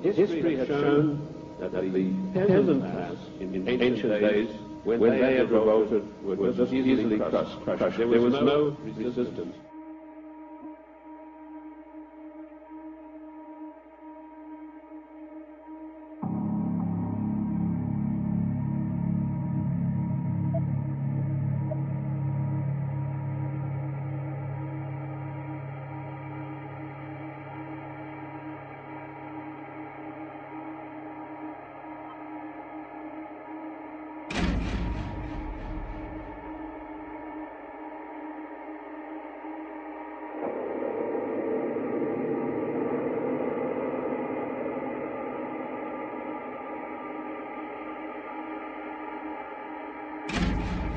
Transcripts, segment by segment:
history has shown that the peasant class in ancient days, when they had revolted, were just easily crushed. There was no resistance.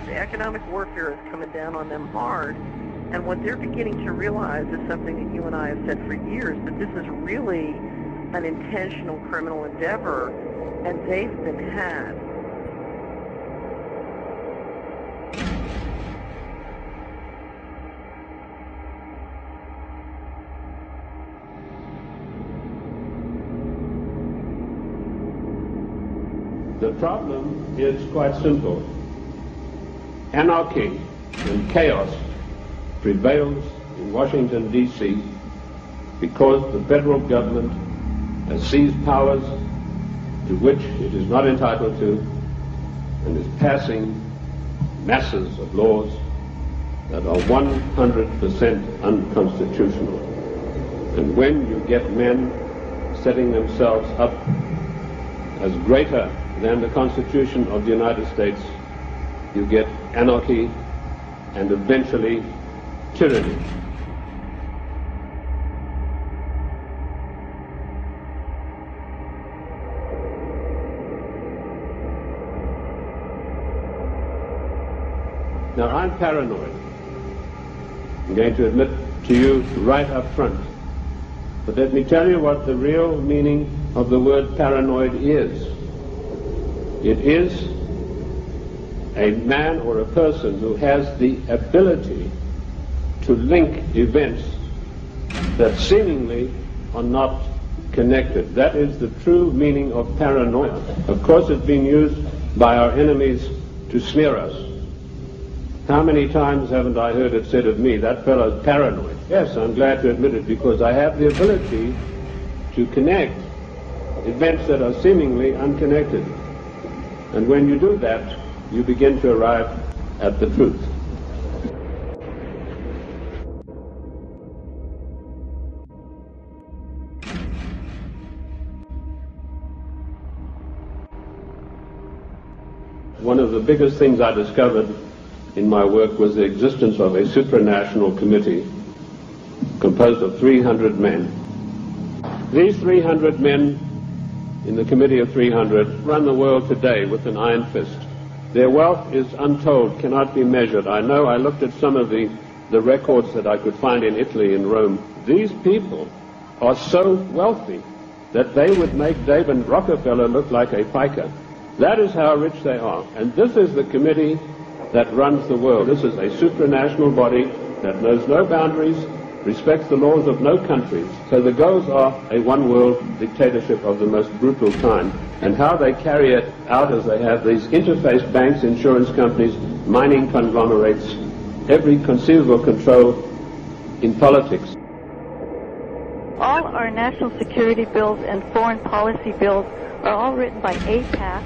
The economic warfare is coming down on them hard, and what they're beginning to realize is something that you and I have said for years, that this is really an intentional criminal endeavor, and they've been had. The problem is quite simple. Anarchy and chaos prevails in Washington, D.C. because the federal government has seized powers to which it is not entitled to and is passing masses of laws that are 100% unconstitutional. And when you get men setting themselves up as greater than the Constitution of the United States, you get anarchy and eventually tyranny. Now, I'm paranoid. I'm going to admit to you right up front. But let me tell you what the real meaning of the word paranoid is. It is a man or a person who has the ability to link events that seemingly are not connected. That is the true meaning of paranoia. Of course, it's been used by our enemies to smear us. How many times haven't I heard it said of me, that fellow's paranoid? Yes, I'm glad to admit it, because I have the ability to connect events that are seemingly unconnected. And when you do that, you begin to arrive at the truth. One of the biggest things I discovered in my work was the existence of a supranational committee composed of 300 men. These 300 men in the Committee of 300 run the world today with an iron fist. Their wealth is untold, cannot be measured. I know, I looked at some of the records that I could find in Italy, in Rome. These people are so wealthy that they would make David Rockefeller look like a piker. That is how rich they are. And this is the committee that runs the world. This is a supranational body that knows no boundaries, respects the laws of no countries. So the goals are a one-world dictatorship of the most brutal kind. And how they carry it out is they have these interface banks, insurance companies, mining conglomerates, every conceivable control in politics. All our national security bills and foreign policy bills are all written by APAC,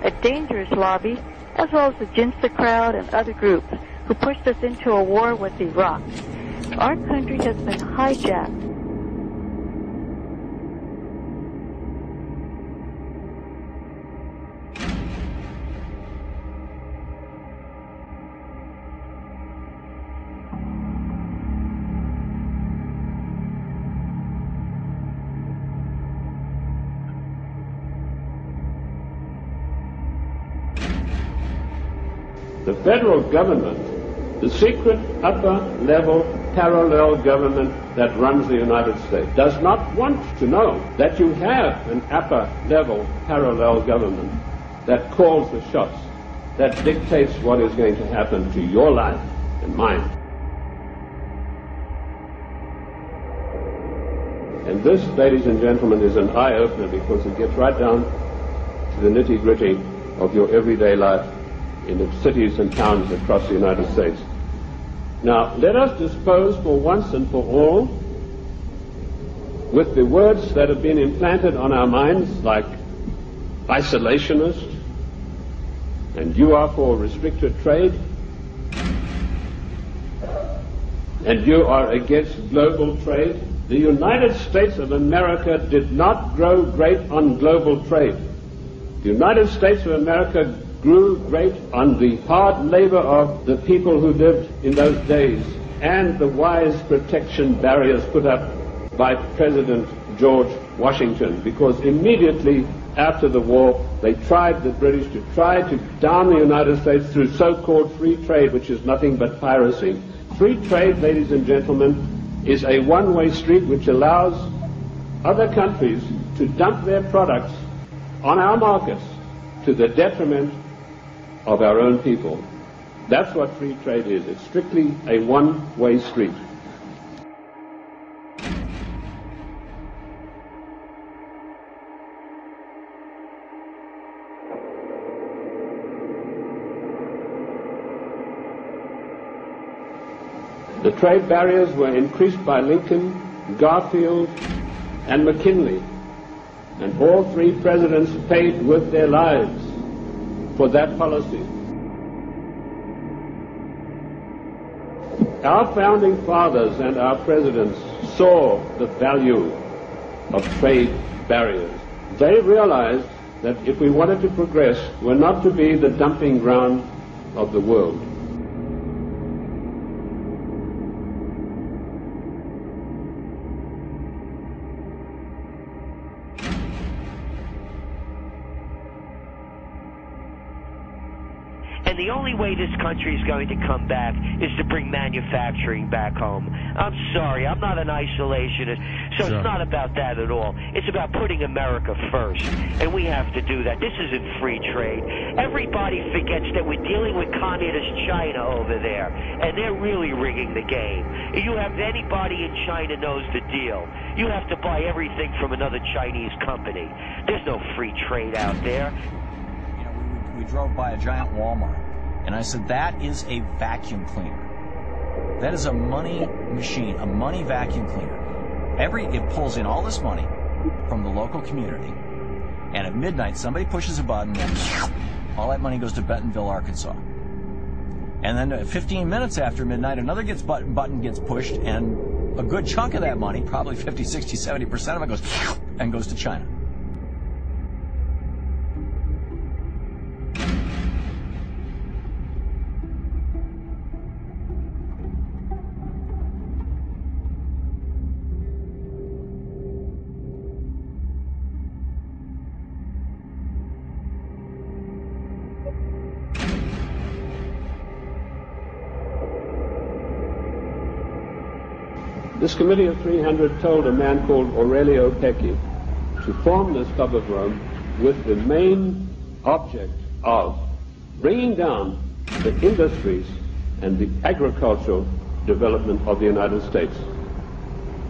a dangerous lobby, as well as the Ginsta crowd and other groups who pushed us into a war with Iraq. Our country has been hijacked. The federal government, the secret upper-level parallel government that runs the United States, does not want to know that you have an upper-level parallel government that calls the shots, that dictates what is going to happen to your life and mine. And this, ladies and gentlemen, is an eye-opener because it gets right down to the nitty-gritty of your everyday life in the cities and towns across the United States. Now, let us dispose for once and for all with the words that have been implanted on our minds, like isolationist, and you are for restricted trade, and you are against global trade. The United States of America did not grow great on global trade. The United States of America grew great on the hard labor of the people who lived in those days and the wise protection barriers put up by President George Washington, because immediately after the war they tried, the British, to try to down the United States through so-called free trade, which is nothing but piracy. Free trade, ladies and gentlemen, is a one-way street which allows other countries to dump their products on our markets to the detriment of our own people. That's what free trade is. It's strictly a one-way street. The trade barriers were increased by Lincoln, Garfield, and McKinley, and all three presidents paid with their lives for that policy. Our founding fathers and our presidents saw the value of trade barriers. They realized that if we wanted to progress, we're not to be the dumping ground of the world. And the only way this country is going to come back is to bring manufacturing back home. I'm sorry, I'm not an isolationist, so It's not about that at all. It's about putting America first, and we have to do that. This isn't free trade. Everybody forgets that we're dealing with communist China over there, and they're really rigging the game. If you have anybody in China knows the deal, you have to buy everything from another Chinese company. There's no free trade out there. We drove by a giant Walmart, and I said, that is a vacuum cleaner. That is a money machine, a money vacuum cleaner. It pulls in all this money from the local community, and at midnight somebody pushes a button and all that money goes to Bentonville, Arkansas. And then 15 minutes after midnight, another button gets pushed, and a good chunk of that money, probably 50, 60, 70% of it goes to China. This committee of 300 told a man called Aurelio Pecchi to form this Club of Rome with the main object of bringing down the industries and the agricultural development of the United States.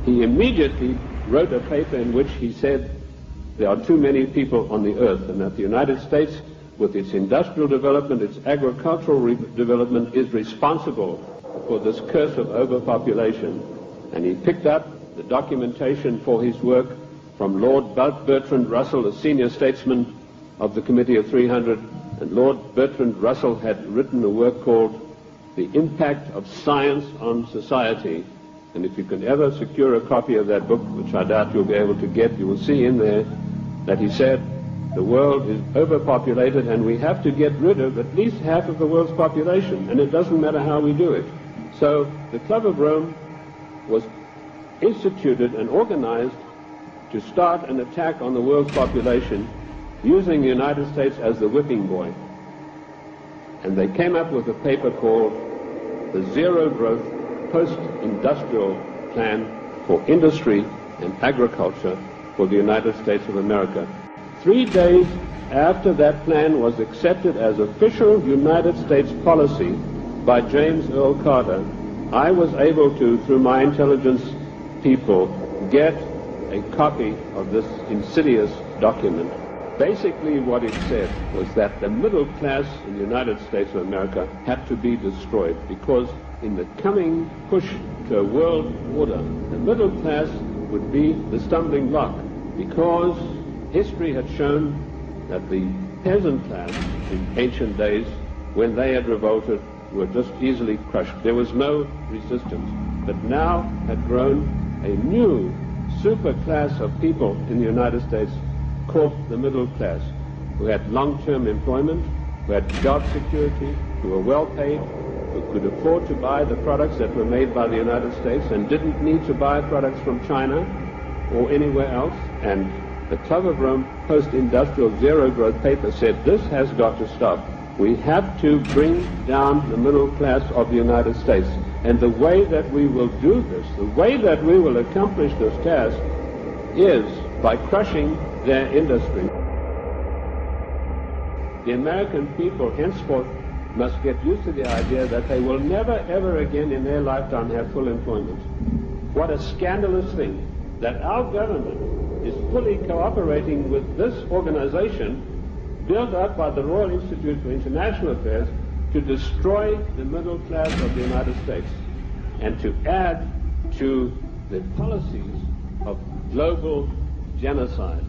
He immediately wrote a paper in which he said there are too many people on the earth, and that the United States, with its industrial development, its agricultural development, is responsible for this curse of overpopulation. And he picked up the documentation for his work from Lord Bertrand Russell, a senior statesman of the Committee of 300. And Lord Bertrand Russell had written a work called The Impact of Science on Society. And if you can ever secure a copy of that book, which I doubt you'll be able to get, you will see in there that he said the world is overpopulated and we have to get rid of at least half of the world's population, and it doesn't matter how we do it. So the Club of Rome was instituted and organized to start an attack on the world's population using the United States as the whipping boy. And they came up with a paper called the Zero Growth Post-Industrial Plan for Industry and Agriculture for the United States of America. 3 days after that plan was accepted as official United States policy by James Earl Carter, I was able to, through my intelligence people, get a copy of this insidious document. Basically what it said was that the middle class in the United States of America had to be destroyed because in the coming push to a world order, the middle class would be the stumbling block because history had shown that the peasant class in ancient days, when they had revolted, were just easily crushed. There was no resistance. But now had grown a new super class of people in the United States called the middle class, who had long-term employment, who had job security, who were well paid, who could afford to buy the products that were made by the United States and didn't need to buy products from China or anywhere else. And the Club of Rome post-industrial zero-growth paper said this has got to stop. We have to bring down the middle class of the United States. And the way that we will do this, the way that we will accomplish this task is by crushing their industry. The American people henceforth must get used to the idea that they will never ever again in their lifetime have full employment. What a scandalous thing that our government is fully cooperating with this organization built up by the Royal Institute for International Affairs to destroy the middle class of the United States and to add to the policies of global genocide.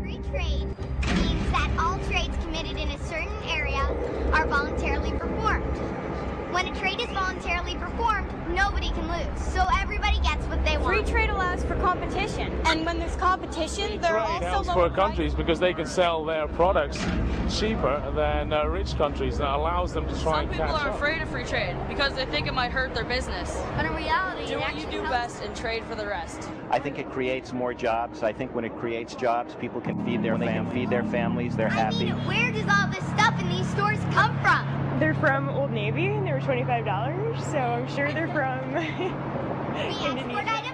Free trade means that all trades committed in a certain area are voluntarily performed. When a trade is voluntarily performed, nobody can lose, so everybody gets what they want. Free trade allows for competition, and when there's competition, there are also helps lower for countries because they can sell their products cheaper than rich countries. That allows them to try and catch up. Some people are afraid of free trade because they think it might hurt their business. But in reality, do what you do best and trade for the rest. I think it creates more jobs. I think when it creates jobs, people can feed their families. They're happy. I mean, where does all this stuff in these stores come from? They're from Old Navy, and they were $25, so I'm sure they're from Indonesia.